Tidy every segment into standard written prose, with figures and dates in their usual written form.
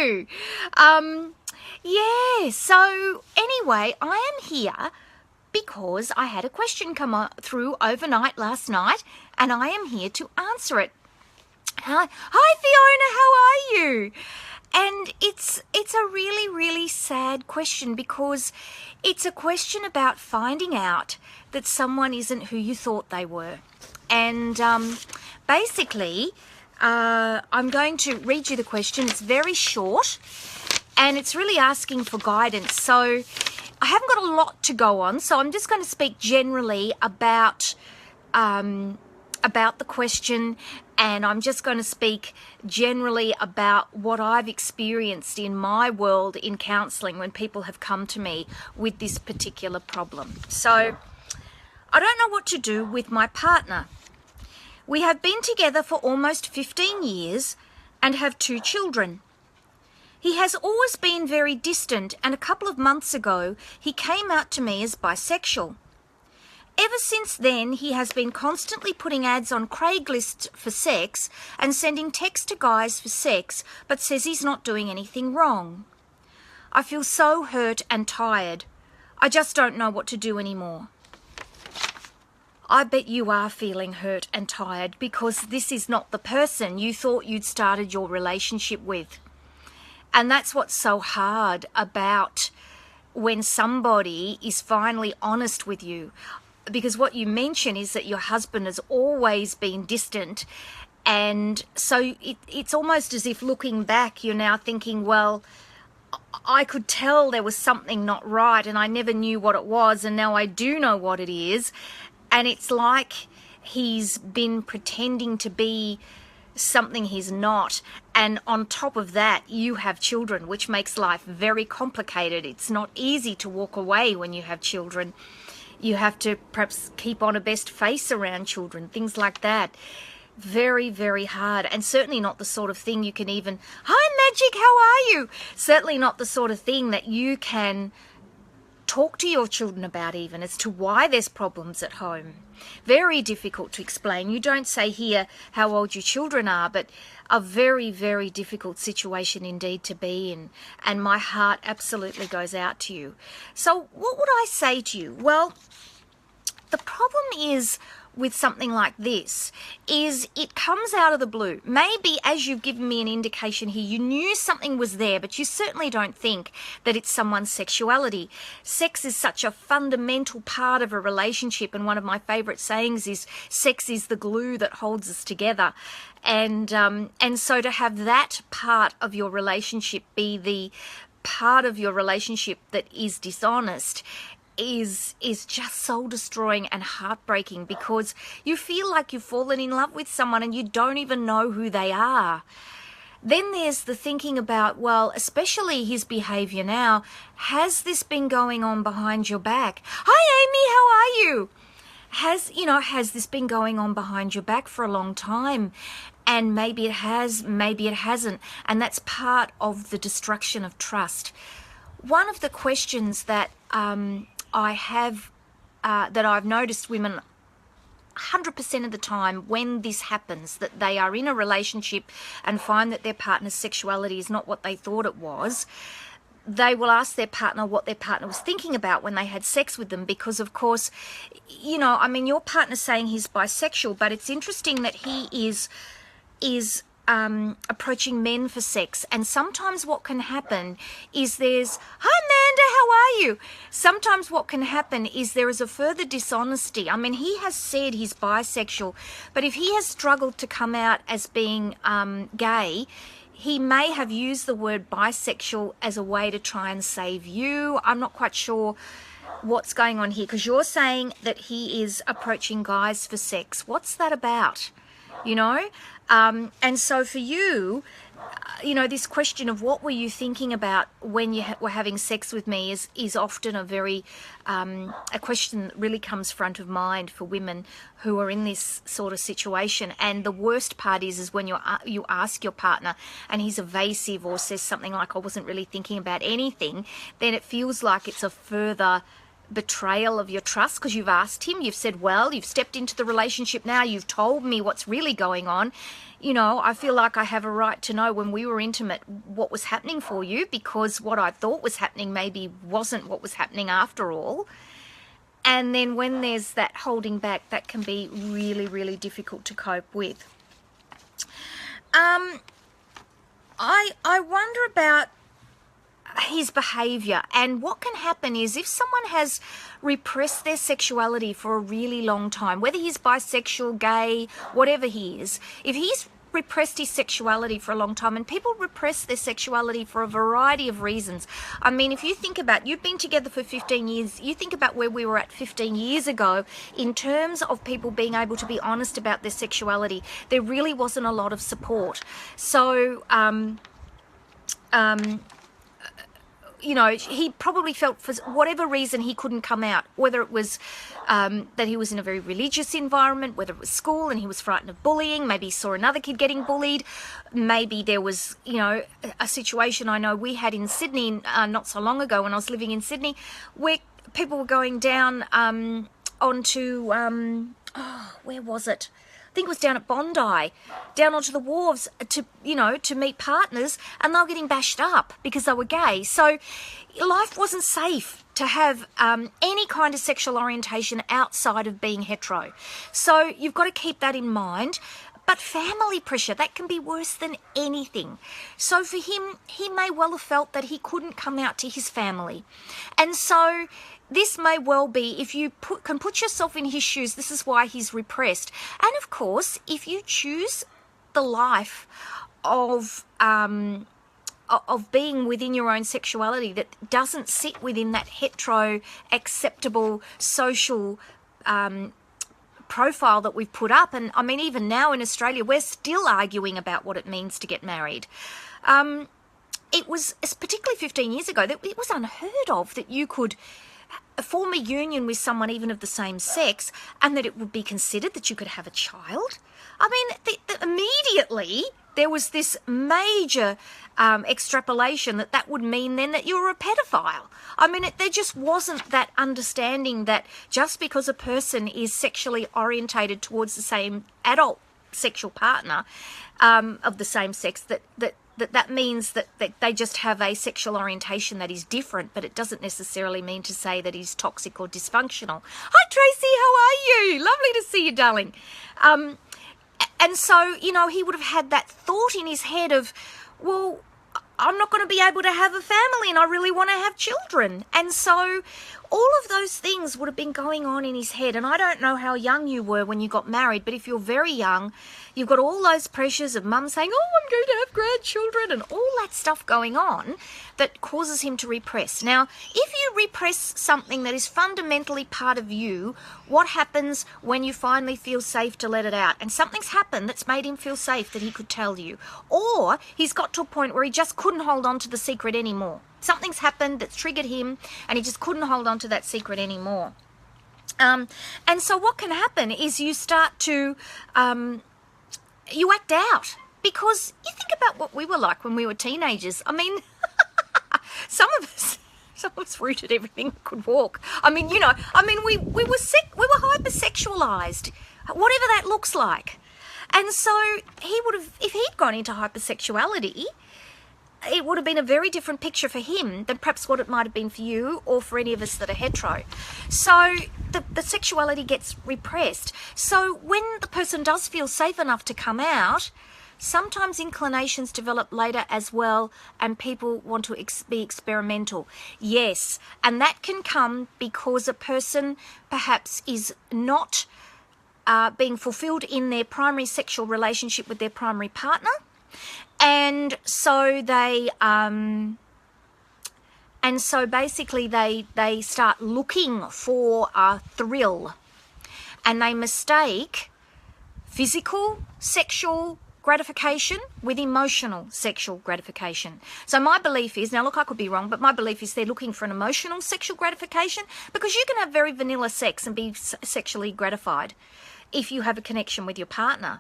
you? Yeah, so anyway, I am here because I had a question come through overnight last night, and I am here to answer it. Hi Fiona, how are you? And it's a really, really sad question, because it's a question about finding out that someone isn't who you thought they were. And basically, I'm going to read you the question. It's very short, and it's really asking for guidance. So I haven't got a lot to go on, so I'm just going to speak generally about the question, and I'm just going to speak generally about what I've experienced in my world in counselling when people have come to me with this particular problem. So I don't know what to do with my partner. We have been together for almost 15 years and have 2 children. He has always been very distant, and a couple of months ago he came out to me as bisexual. Ever since then, he has been constantly putting ads on Craigslist for sex and sending texts to guys for sex, but says he's not doing anything wrong. I feel so hurt and tired. I just don't know what to do anymore. I bet you are feeling hurt and tired, because this is not the person you thought you'd started your relationship with. And that's what's so hard about when somebody is finally honest with you. Because what you mention is that your husband has always been distant, and so it's almost as if, looking back, you're now thinking, well, I could tell there was something not right and I never knew what it was, and now I do know what it is. And it's like he's been pretending to be something he's not. And on top of that, you have children, which makes life very complicated. It's not easy to walk away when you have children. You have to perhaps keep on a best face around children, things like that. Very, very hard, and certainly not the sort of thing you can even, hi Magic, how are you? Certainly not the sort of thing that you can talk to your children about, even as to why there's problems at home. Very difficult to explain. You don't say here how old your children are, but a very, very difficult situation indeed to be in. And my heart absolutely goes out to you. So what would I say to you? Well, the problem is with something like this is it comes out of the blue. Maybe, as you've given me an indication here, you knew something was there, but you certainly don't think that it's someone's sexuality. Sex is such a fundamental part of a relationship, and one of my favourite sayings is, sex is the glue that holds us together. And so to have that part of your relationship be the part of your relationship that is dishonest is just soul destroying and heartbreaking, because you feel like you've fallen in love with someone and you don't even know who they are. Then there's the thinking about, well, especially his behaviour now, has this been going on behind your back? Hi Amy, how are you? Has this been going on behind your back for a long time? And maybe it has, maybe it hasn't, and that's part of the destruction of trust. One of the questions that I have, that I've noticed women 100% of the time when this happens, that they are in a relationship and find that their partner's sexuality is not what they thought it was, they will ask their partner what their partner was thinking about when they had sex with them, because of course, your partner's saying he's bisexual, but it's interesting that he is approaching men for sex. And sometimes what can happen is there's, hi Amanda, how are you? Sometimes what can happen is there is a further dishonesty. I mean, he has said he's bisexual, but if he has struggled to come out as being gay, he may have used the word bisexual as a way to try and save you. I'm not quite sure what's going on here, because you're saying that he is approaching guys for sex. What's that about? And so for you, this question of what were you thinking about when you were having sex with me is often a very, a question that really comes front of mind for women who are in this sort of situation. And the worst part is when you ask your partner and he's evasive or says something like, I wasn't really thinking about anything, then it feels like it's a further betrayal of your trust, because you've asked him, you've said, well, you've stepped into the relationship now, you've told me what's really going on. You know, I feel like I have a right to know when we were intimate what was happening for you, because what I thought was happening maybe wasn't what was happening after all. And then when there's that holding back, that can be really, really difficult to cope with. I wonder about his behavior, and what can happen is if someone has repressed their sexuality for a really long time, whether he's bisexual, gay, whatever he is, if he's repressed his sexuality for a long time, and people repress their sexuality for a variety of reasons. I mean, if you think about, you've been together for 15 years, you think about where we were at 15 years ago in terms of people being able to be honest about their sexuality, there really wasn't a lot of support. So, you know, he probably felt for whatever reason he couldn't come out, whether it was that he was in a very religious environment, whether it was school and he was frightened of bullying, maybe he saw another kid getting bullied, maybe there was, you know, a situation I know we had in Sydney not so long ago when I was living in Sydney, where people were going down onto, where was it? I think it was down at Bondi, down onto the wharves to, you know, to meet partners, and they were getting bashed up because they were gay. So life wasn't safe to have any kind of sexual orientation outside of being hetero. So you've got to keep that in mind. But family pressure, that can be worse than anything. So for him, he may well have felt that he couldn't come out to his family. And so this may well be, if you can put yourself in his shoes, this is why he's repressed. And of course, if you choose the life of being within your own sexuality that doesn't sit within that hetero, acceptable social profile that we've put up, and I mean, even now in Australia, we're still arguing about what it means to get married. It was, particularly 15 years ago, that it was unheard of that you could form a union with someone even of the same sex and that it would be considered that you could have a child. I mean, immediately there was this major extrapolation that would mean then that you were a pedophile. I mean, there just wasn't that understanding that just because a person is sexually orientated towards the same adult sexual partner of the same sex, that means that they just have a sexual orientation that is different, but it doesn't necessarily mean to say that he's toxic or dysfunctional. Hi, Tracy, how are you? Lovely to see you, darling. And so, you know, he would have had that thought in his head of, well, I'm not going to be able to have a family and I really want to have children. And so all of those things would have been going on in his head. And I don't know how young you were when you got married, but if you're very young, you've got all those pressures of mum saying, oh, I'm going to have grandchildren, and all that stuff going on that causes him to repress. Now, if you repress something that is fundamentally part of you, what happens when you finally feel safe to let it out? And something's happened that's made him feel safe that he could tell you. Or he's got to a point where he just couldn't hold on to the secret anymore. Something's happened that's triggered him and he just couldn't hold on to that secret anymore. And so what can happen is you start to, you act out, because you think about what we were like when we were teenagers. I mean, some of us rooted everything that could walk. I mean, you know, we were sick, we were hypersexualized, whatever that looks like. And so he would have, if he'd gone into hypersexuality, it would have been a very different picture for him than perhaps what it might have been for you or for any of us that are hetero. So the sexuality gets repressed. So when the person does feel safe enough to come out, sometimes inclinations develop later as well, and people want to be experimental. Yes, and that can come because a person perhaps is not being fulfilled in their primary sexual relationship with their primary partner. And so basically they start looking for a thrill, and they mistake physical sexual gratification with emotional sexual gratification. So my belief is, now look, I could be wrong, but my belief is they're looking for an emotional sexual gratification, because you can have very vanilla sex and be sexually gratified if you have a connection with your partner.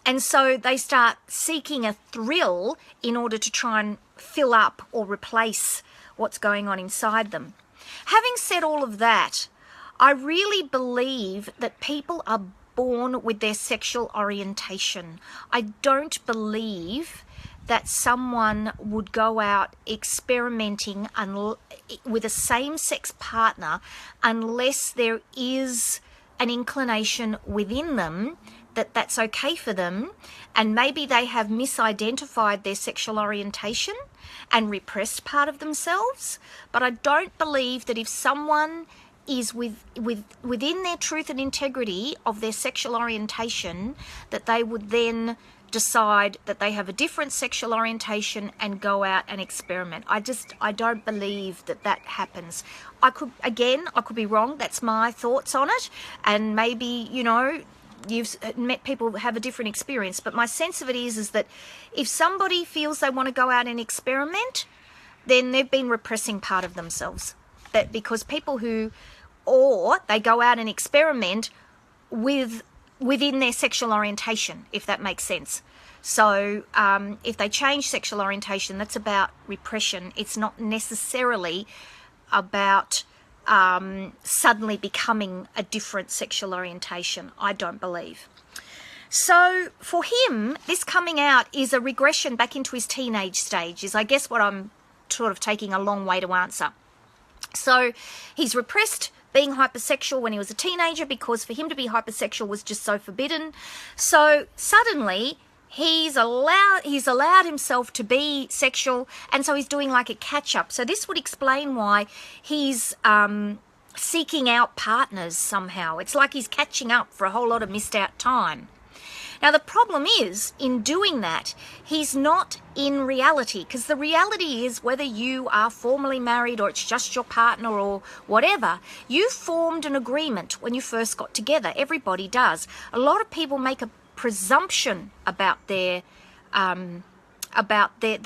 And so they start seeking a thrill in order to try and fill up or replace what's going on inside them. Having said all of that, I really believe that people are born with their sexual orientation. I don't believe that someone would go out experimenting with a same-sex partner unless there is an inclination within them that that's okay for them, and maybe they have misidentified their sexual orientation and repressed part of themselves. But I don't believe that if someone is within their truth and integrity of their sexual orientation, that they would then decide that they have a different sexual orientation and go out and experiment. I don't believe that that happens. I could be wrong. That's my thoughts on it. And maybe, you've met people who have a different experience. But my sense of it is that if somebody feels they want to go out and experiment, then they've been repressing part of themselves. That because people or they go out and experiment within their sexual orientation, if that makes sense. So if they change sexual orientation, that's about repression. It's not necessarily about suddenly becoming a different sexual orientation, I don't believe. So for him, this coming out is a regression back into his teenage stage, is I guess what I'm sort of taking a long way to answer. So he's repressed being hypersexual when he was a teenager because for him to be hypersexual was just so forbidden. So suddenly he's allowed himself to be sexual, and so he's doing like a catch-up. So this would explain why he's seeking out partners somehow. It's like he's catching up for a whole lot of missed out time. Now, the problem is, in doing that, he's not in reality, because the reality is whether you are formally married or it's just your partner or whatever, you formed an agreement when you first got together. Everybody does. A lot of people make a presumption about the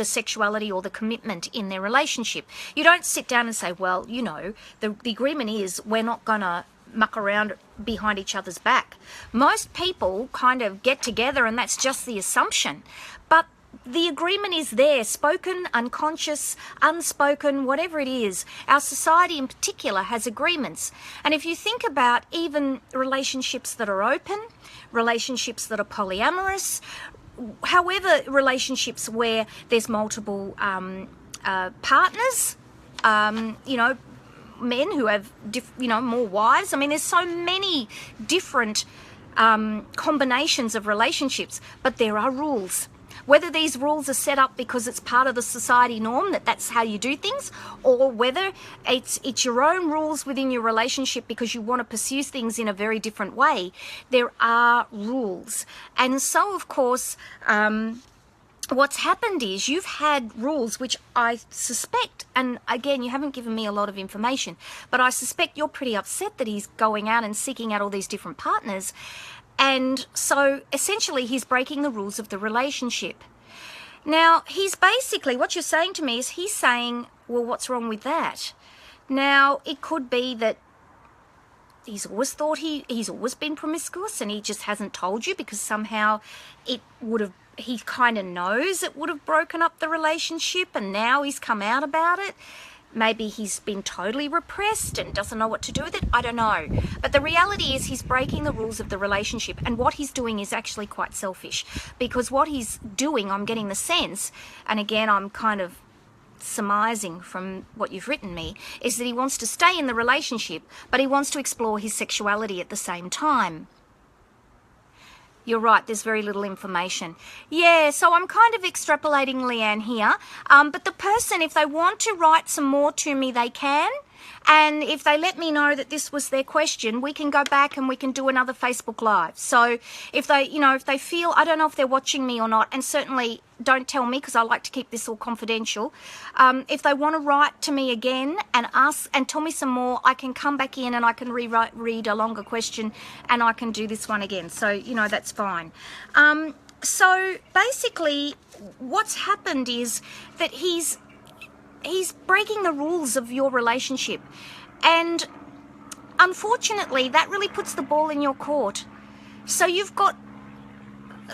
sexuality or the commitment in their relationship. You don't sit down and say, well, the agreement is we're not going to muck around behind each other's back. Most people kind of get together and that's just the assumption. But the agreement is there, spoken, unconscious, unspoken, whatever it is. Our society in particular has agreements. And if you think about even relationships that are open, relationships that are polyamorous, however, relationships where there's multiple partners, men who have more wives. I mean, there's so many different combinations of relationships, but there are rules. Whether these rules are set up because it's part of the society norm, that's how you do things, or whether it's your own rules within your relationship because you want to pursue things in a very different way, there are rules. And so, of course, what's happened is you've had rules which I suspect, and again, you haven't given me a lot of information, but I suspect you're pretty upset that he's going out and seeking out all these different partners. And so essentially he's breaking the rules of the relationship. Now, he's basically, what you're saying to me is he's saying, well, what's wrong with that? Now, it could be that he's always thought he's always been promiscuous and he just hasn't told you because somehow he kind of knows it would have broken up the relationship and now he's come out about it. Maybe he's been totally repressed and doesn't know what to do with it. I don't know. But the reality is he's breaking the rules of the relationship, and what he's doing is actually quite selfish, because what he's doing, I'm getting the sense, and again, I'm kind of surmising from what you've written me, is that he wants to stay in the relationship, but he wants to explore his sexuality at the same time. You're right, there's very little information. Yeah, so I'm kind of extrapolating, Leanne, here. But the person, if they want to write some more to me, they can. And if they let me know that this was their question, we can go back and we can do another Facebook Live. So if they feel, I don't know if they're watching me or not, and certainly don't tell me because I like to keep this all confidential. If they want to write to me again and ask and tell me some more, I can come back in and I can read a longer question and I can do this one again. So, that's fine. So basically what's happened is that he's breaking the rules of your relationship. And unfortunately, that really puts the ball in your court. So you've got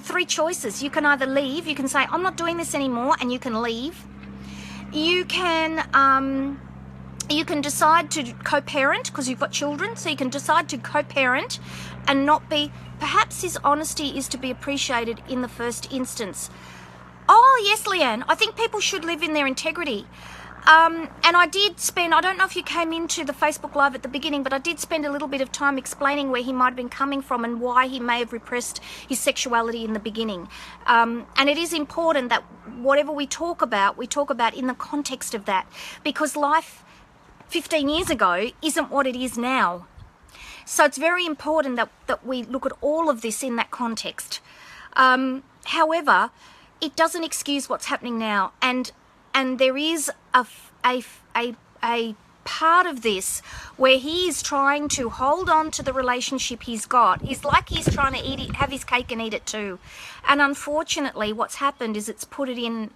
three choices. You can either leave, you can say, I'm not doing this anymore, and you can leave. You can You can decide to co-parent because you've got children, so you can decide to co-parent and not be, perhaps his honesty is to be appreciated in the first instance. Oh yes, Leanne, I think people should live in their integrity. And I did spend, I don't know if you came into the Facebook Live at the beginning, but I did spend a little bit of time explaining where he might have been coming from and why he may have repressed his sexuality in the beginning. And it is important that whatever we talk about in the context of that, because life 15 years ago isn't what it is now. So it's very important that we look at all of this in that context. However, it doesn't excuse what's happening now, and there is a part of this where he is trying to hold on to the relationship he's got. It's like he's trying to have his cake and eat it too. And unfortunately, what's happened is it's put it in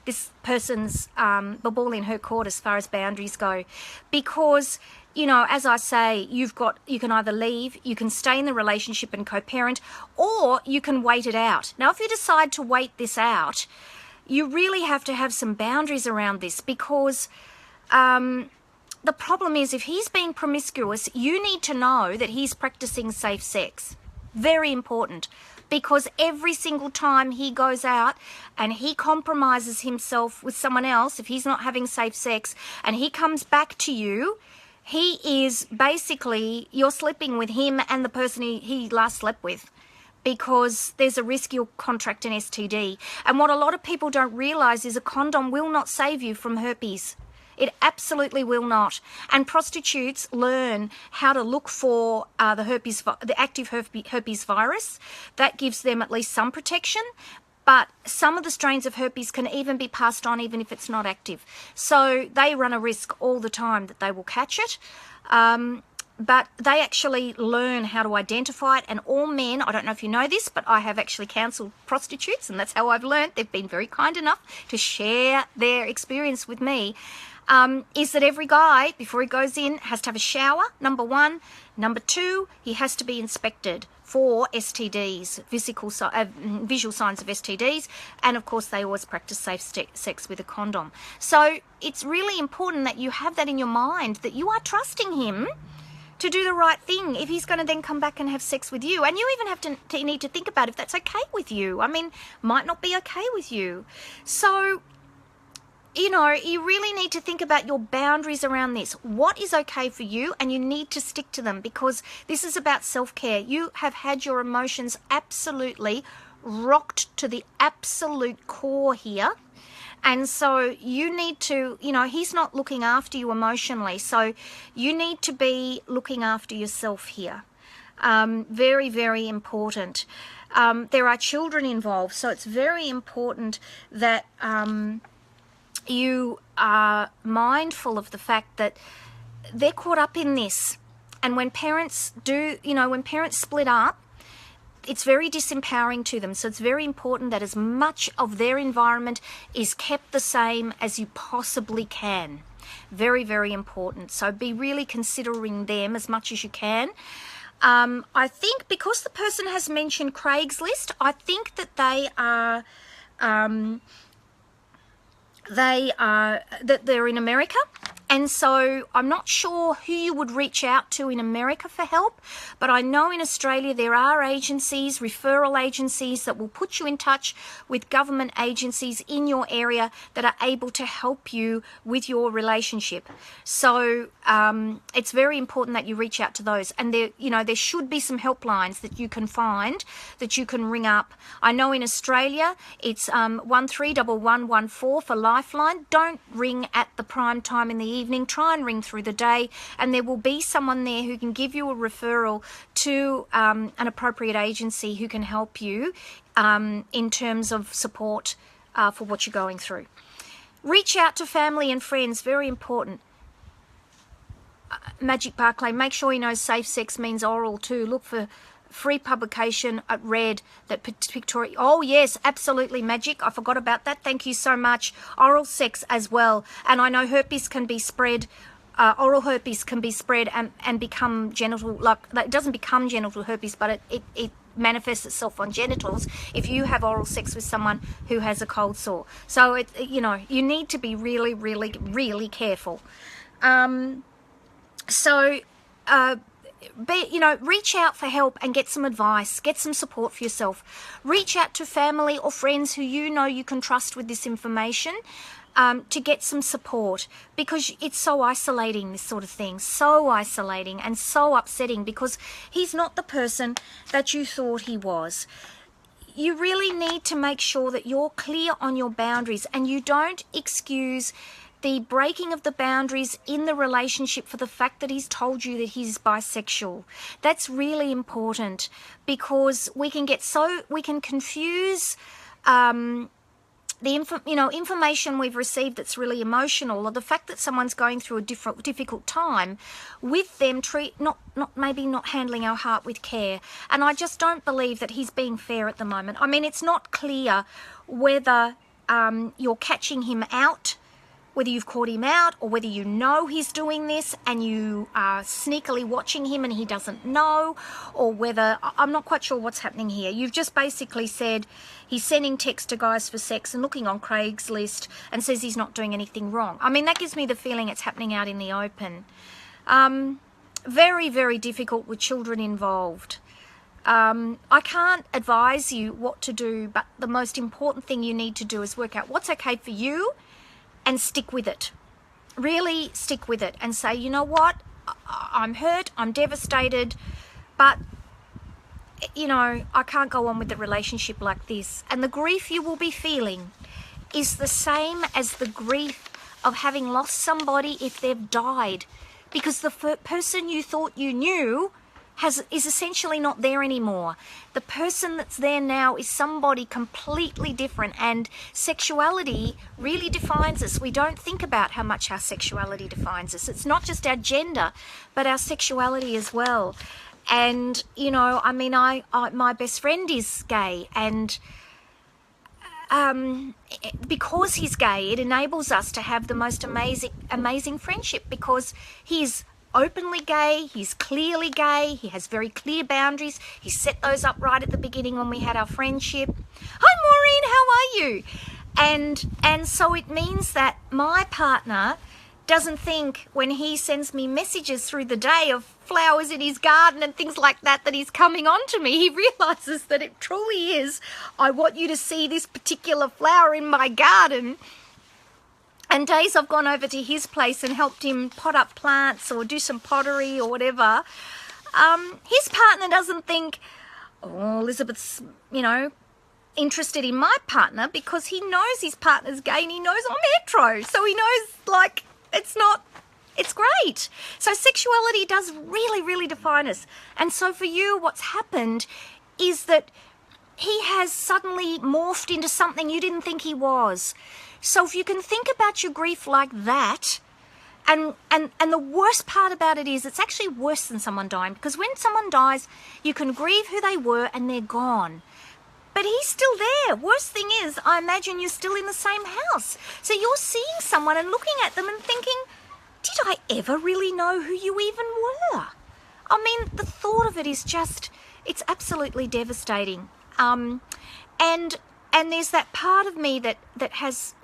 this person's the ball in her court as far as boundaries go, because, you know, as I say, you can either leave, you can stay in the relationship and co-parent, or you can wait it out. Now, if you decide to wait this out, you really have to have some boundaries around this, because the problem is, if he's being promiscuous, you need to know that he's practicing safe sex. Very important, because every single time he goes out and he compromises himself with someone else, if he's not having safe sex, and he comes back to you, he is basically, you're sleeping with him and the person he last slept with, because there's a risk you'll contract an STD. And what a lot of people don't realise is a condom will not save you from herpes. It absolutely will not. And prostitutes learn how to look for the active herpes virus. That gives them at least some protection. But some of the strains of herpes can even be passed on even if it's not active. So they run a risk all the time that they will catch it. But they actually learn how to identify it. And all men, I don't know if you know this, but I have actually counselled prostitutes, and that's how I've learned. They've been very kind enough to share their experience with me. Is that every guy, before he goes in, has to have a shower, number one. Number two, he has to be inspected for STDs, visual signs of STDs, and of course they always practice safe sex with a condom. So it's really important that you have that in your mind, that you are trusting him to do the right thing if he's going to then come back and have sex with you. And you even have to need to think about if that's okay with you. I mean, might not be okay with you. So, you know, you really need to think about your boundaries around this. What is okay for you? And you need to stick to them, because this is about self-care. You have had your emotions absolutely rocked to the absolute core here. And so you need to, you know, he's not looking after you emotionally. So you need to be looking after yourself here. Very, very important. There are children involved. So it's very important that you are mindful of the fact that they're caught up in this. And when parents do, you know, when parents split up, it's very disempowering to them. So it's very important that as much of their environment is kept the same as you possibly can. Very, very important. So be really considering them as much as you can. I think because the person has mentioned Craigslist, I think that they're in America. And so I'm not sure who you would reach out to in America for help, but I know in Australia there are agencies, referral agencies, that will put you in touch with government agencies in your area that are able to help you with your relationship. So it's very important that you reach out to those. And there should be some helplines that you can find, that you can ring up. I know in Australia it's 131114 for Lifeline. Don't ring at the prime time in the evening. Try and ring through the day, and there will be someone there who can give you a referral to an appropriate agency who can help you in terms of support for what you're going through. Reach out to family and friends, very important. Magic Barclay, make sure you know safe sex means oral too. Look for free publication at Red that Victoria. Oh yes, absolutely, Magic. I forgot about that. Thank you so much. Oral sex as well, and I know herpes can be spread. Oral herpes can be spread and become genital. Like it doesn't become genital herpes, but it manifests itself on genitals if you have oral sex with someone who has a cold sore. So you need to be really, really, really careful. Reach out for help and get some advice, get some support for yourself. Reach out to family or friends who you know you can trust with this information, to get some support, because it's so isolating, this sort of thing, so isolating and so upsetting, because he's not the person that you thought he was. You really need to make sure that you're clear on your boundaries, and you don't excuse the breaking of the boundaries in the relationship for the fact that he's told you that he's bisexual. That's really important, because we can confuse the information we've received that's really emotional, or the fact that someone's going through a difficult time, with them maybe not handling our heart with care. And I just don't believe that he's being fair at the moment. I mean, it's not clear whether you're catching him out, whether you've caught him out, or whether you know he's doing this and you are sneakily watching him and he doesn't know, or whether, I'm not quite sure what's happening here. You've just basically said he's sending texts to guys for sex and looking on Craigslist and says he's not doing anything wrong. I mean, that gives me the feeling it's happening out in the open. Very, very difficult with children involved. I can't advise you what to do, but the most important thing you need to do is work out what's okay for you, and stick with it. Really stick with it and say, you know what, I'm hurt, I'm devastated, but I can't go on with the relationship like this. And the grief you will be feeling is the same as the grief of having lost somebody if they've died, because the person you thought you knew is essentially not there anymore. The person that's there now is somebody completely different, and sexuality really defines us. We don't think about how much our sexuality defines us. It's not just our gender, but our sexuality as well. And, my best friend is gay, and because he's gay, it enables us to have the most amazing friendship, because he's openly gay, he's clearly gay, he has very clear boundaries. He set those up right at the beginning when we had our friendship. Hi Maureen, how are you? And so it means that my partner doesn't think, when he sends me messages through the day of flowers in his garden and things like that, that he's coming on to me. He realizes that it truly is, I want you to see this particular flower in my garden. And days I've gone over to his place and helped him pot up plants or do some pottery or whatever, his partner doesn't think, oh, Elizabeth's, interested in my partner, because he knows his partner's gay and he knows I'm hetero. So he knows, it's great. So sexuality does really, really define us. And so for you, what's happened is that he has suddenly morphed into something you didn't think he was. So if you can think about your grief like that, and the worst part about it is it's actually worse than someone dying, because when someone dies, you can grieve who they were and they're gone. But he's still there. Worst thing is, I imagine you're still in the same house. So you're seeing someone and looking at them and thinking, did I ever really know who you even were? I mean, the thought of it is just, it's absolutely devastating. And there's that part of me that has,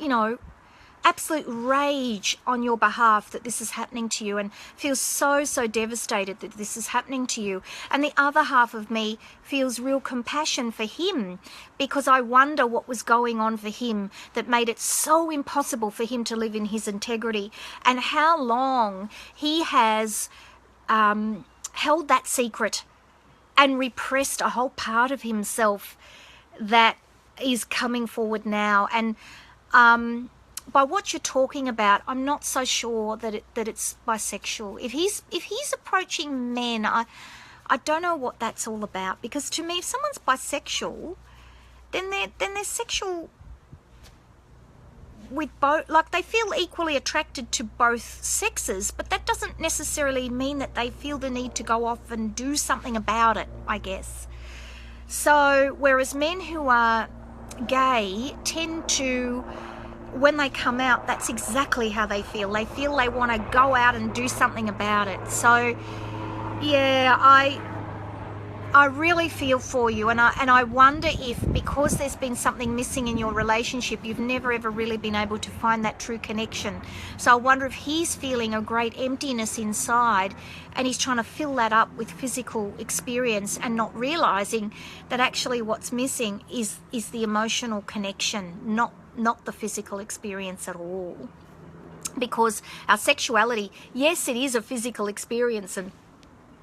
absolute rage on your behalf that this is happening to you, and feels so devastated that this is happening to you. And the other half of me feels real compassion for him, because I wonder what was going on for him that made it so impossible for him to live in his integrity, and how long he has held that secret and repressed a whole part of himself that is coming forward now. And by what you're talking about, I'm not so sure that it's bisexual. If he's approaching men, I don't know what that's all about, because to me, if someone's bisexual, then they're sexual with both, like they feel equally attracted to both sexes, but that doesn't necessarily mean that they feel the need to go off and do something about it, I guess. So whereas men who are gay tend to, when they come out, that's exactly how they feel. They feel they want to go out and do something about it. So yeah, I I really feel for you, and I wonder if, because there's been something missing in your relationship, you've never ever really been able to find that true connection. So I wonder if he's feeling a great emptiness inside, and he's trying to fill that up with physical experience, and not realizing that actually what's missing is the emotional connection, not the physical experience at all. Because our sexuality, yes, it is a physical experience and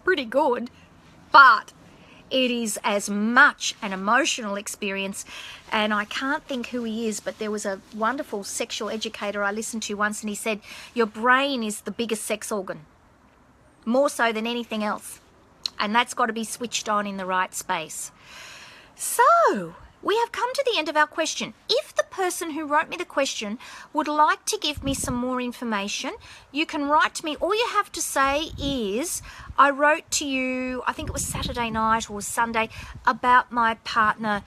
pretty good, but it is as much an emotional experience. And I can't think who he is, but there was a wonderful sexual educator I listened to once, and he said, your brain is the biggest sex organ, more so than anything else. And that's got to be switched on in the right space. So we have come to the end of our question. If the person who wrote me the question would like to give me some more information, you can write to me. All you have to say is, I wrote to you, I think it was Saturday night or Sunday, about my partner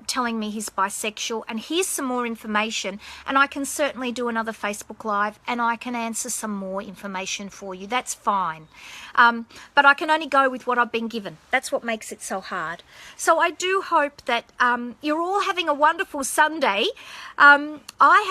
telling me he's bisexual, and here's some more information, and I can certainly do another Facebook Live and I can answer some more information for you. That's fine. But I can only go with what I've been given. That's what makes it so hard. So I do hope that you're all having a wonderful Sunday. I have